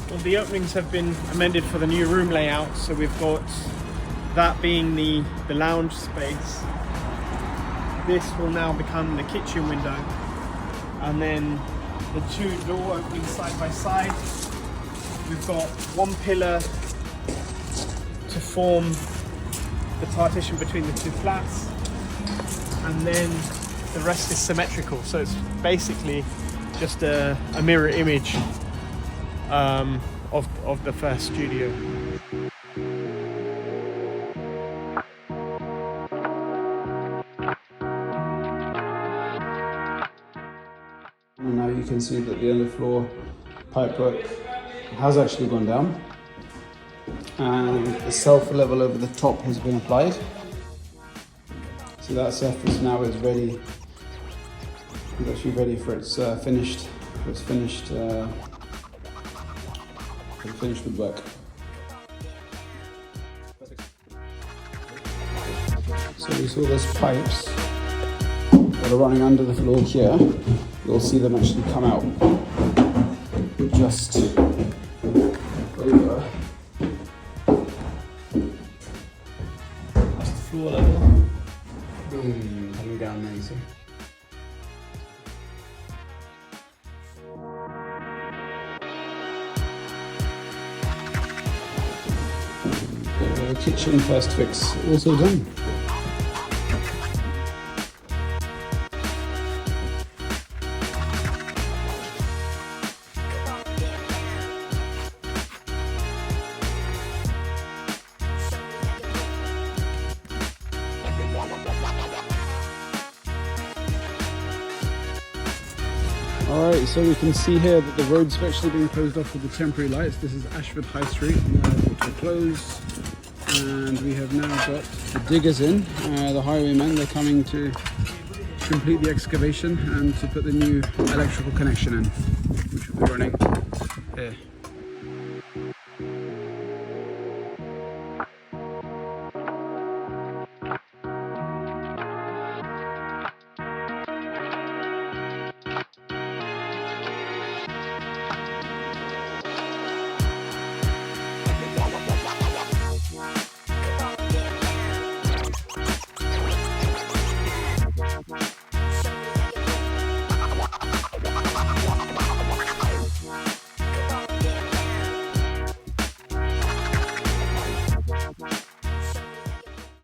Well, the openings have been amended for the new room layout, so we've got that being the lounge space. This will now become the kitchen window, and then the two door openings side by side. We've got one pillar to form the partition between the two flats, and then the rest is symmetrical, so it's basically just a mirror image of the first studio. And now you can see that the underfloor pipework has actually gone down, and the self level over the top has been applied. So that surface now is ready. It's actually ready for its finished woodwork. So we saw those pipes that are running under the floor here. You'll see them actually come out just over that's the floor level. Boom, coming down there, you see. The kitchen first fix also done. Alright, so we can see here that the road's actually been closed off with the temporary lights. This is Ashford High Street, which are closed. And we have now got the diggers in, the highwaymen. They're coming to complete the excavation and to put the new electrical connection in, which will be running here.